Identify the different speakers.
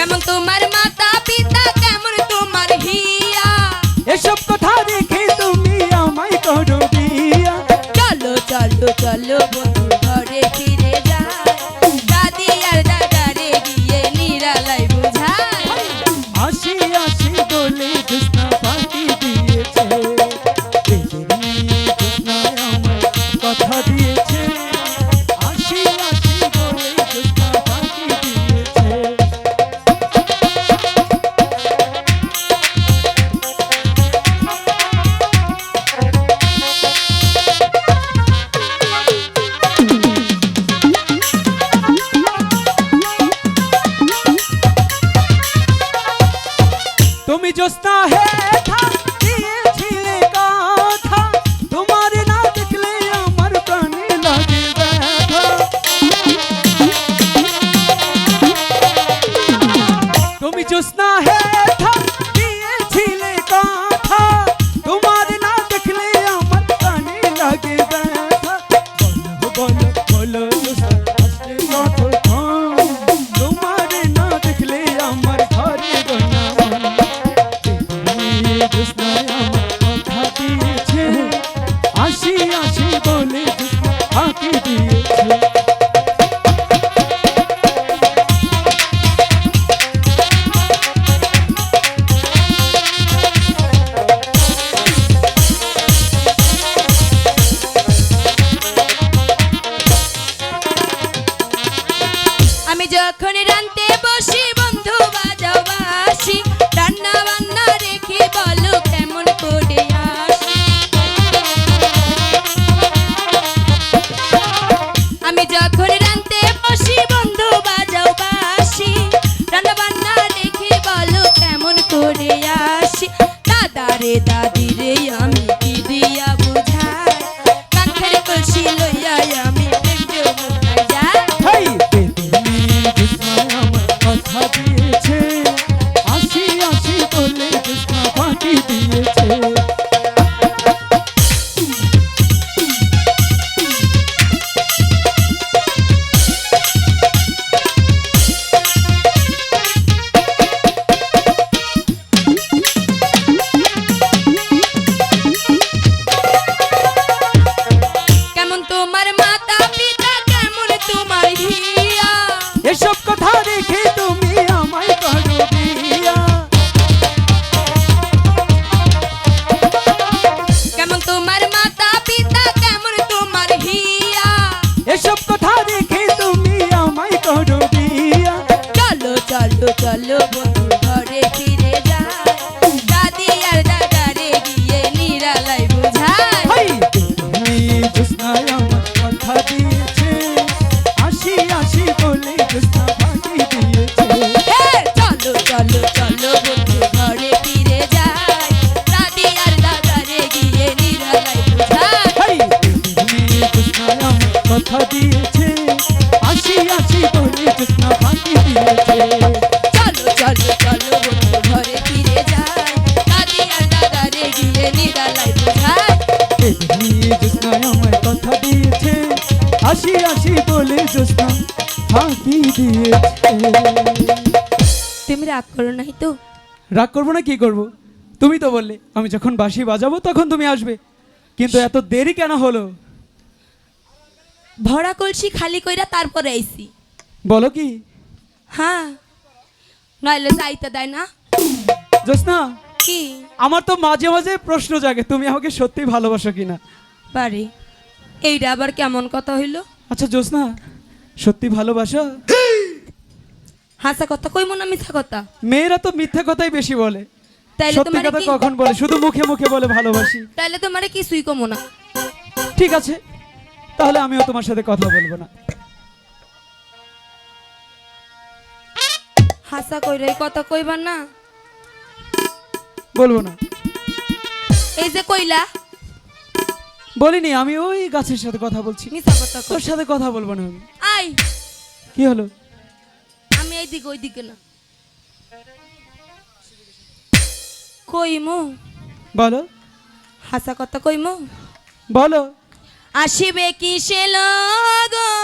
Speaker 1: কেমন তোমার মাতা পিতা কেমন তোমার হিয়া
Speaker 2: এসব কথা রেখে তুমি আমায় করো বিয়া।
Speaker 1: চলো চলো চলো বন্ধু ঘরে ফিরে যায় দাদি আর দাদারে গিয়ে নিরালাই বুঝায়
Speaker 2: আসি আসি বলে জোৎস্না ফাঁকি দিয়েছে, প্রেমের মেয়ে জোৎস্নায় আমায় কথা দিয়েছে। আসি আসি বলে জোৎস্না ফাঁকি দিয়েছে। তুমি জোৎস্না হে থা দিয়েছিলে কথা, তোমার না দেখলে আমার প্রাণে লাগে ব্যথা। তুমি জোৎস্না হে থা দিয়েছিলে কথা, তোমার না দেখলে আমার প্রাণে লাগে ব্যথা। বলো বলো বলো জোৎস্না আসলে কতক্ষণ, তোমার না দেখলে আমার ঘরে গয়না জোৎস্নায় আমার কথা দিয়েছে। আসি আসি বলে জোৎস্না ফাঁকি দিয়েছে।
Speaker 1: আমি যখন রানতে বসি বন্ধু বাজাও বাসি রান্না বান্না রেখে বলো কেমন করে আসি আমি যখন রানতে বসি বন্ধু বাজাও বাসি রান্না বান্না রেখে বলো কেমন করে আসি দাদারে দাদিরে আমি কি দিয়া বুঝাই কাঁখের কলসি লইয়া আমি প্রেম জমুনায় যাই
Speaker 2: হেই প্রেমের মেয়ে জোৎস্নায় আমার কথা দিয়েছে। আসি আসি বলে জোৎস্না ফাঁকি দিয়েছে।
Speaker 1: কেমন তোমার মাতা পিতা কেমন তোমার হিয়া
Speaker 2: এসব কথা রেখে তুমি আমায় করো বিয়া।
Speaker 1: কেমন তোমার মাতা পিতা কেমন তোমার হিয়া
Speaker 2: এসব কথা রেখে তুমি আমায় করো বিয়া।
Speaker 1: চলো চলো চলো বন্ধু ঘরে ফিরে যায় দাদি আর দাদারে গিয়ে নিরালাই বুঝায়
Speaker 2: হাই তুমি জোৎস্নায় আমার কথা দিয়েছে। আসি আসি বলে জোৎস্না ফাঁকি দিয়েছে।
Speaker 1: হে চলো চলো চলো বন্ধু ঘরে ফিরে যায় দাদি আর দাদারে গিয়ে নিরালাই বুঝায়
Speaker 2: হাই তুমি জোৎস্নায় আমার কথা দিয়েছে। আসি আসি বলে জোৎস্না ফাঁকি দিয়েছে।
Speaker 1: চলো চলো চলো বন্ধু ঘরে ফিরে যায় দাদি আর দাদারে গিয়ে নিরালাই বুঝায়
Speaker 2: তুমি জোৎস্নায় আমার কথা দিয়েছে। আসি আসি বলে জোৎস্না ফাঁকি দিয়েছে।
Speaker 1: তুমি রাগ করো নাই তো
Speaker 2: রাগ করবো না, কি করবো? তুমি তো বললে আমি যখন বাঁশি বাজাবো তখন তুমি আসবে, কিন্তু এত দেরি কেন হলো?
Speaker 1: ভরা কলসি খালি কইরা তারপরে আইছি
Speaker 2: বলো কি?
Speaker 1: হ্যাঁ নইলে যাইতে দেয় না
Speaker 2: জোৎস্না,
Speaker 1: কি
Speaker 2: আমার তো মাঝে মাঝে প্রশ্ন জাগে তুমি আমাকে সত্যি ভালোবাসো কিনা।
Speaker 1: পারি এইটা আবার কেমন কথা হইলো
Speaker 2: আচ্ছা জোৎস্না, সত্যি ভালোবাসো?
Speaker 1: হাসা কথা কইমো না মিথ্যা কথা
Speaker 2: মেয়েরা তো মিথ্যে কথাই বেশি বলে,
Speaker 1: তাইলে
Speaker 2: সত্যি
Speaker 1: তোমারে
Speaker 2: কথা
Speaker 1: কি
Speaker 2: কখন বলে? শুধু মুখে মুখে বলে ভালোবাসি।
Speaker 1: তাইলে তোমারে কিছুই কমো না
Speaker 2: ঠিক আছে, তাহলে আমিও তোমার সাথে কথা বলবো না।
Speaker 1: হাসা কইরে কথা কইবার না
Speaker 2: বলবো না।
Speaker 1: এই যে কইলা
Speaker 2: বলিনি, আমি ওই গাছের সাথে কথা বলছি।
Speaker 1: মিথ্যা কথা
Speaker 2: তোর
Speaker 1: কই
Speaker 2: সাথে কথা বলবো না আমি।
Speaker 1: আই
Speaker 2: কি হলো?
Speaker 1: আমি এইদিকে ওইদিকে না কইমু
Speaker 2: বলো
Speaker 1: হাসা কথা কইমু
Speaker 2: বলো।
Speaker 1: আসিবে কি সে লগন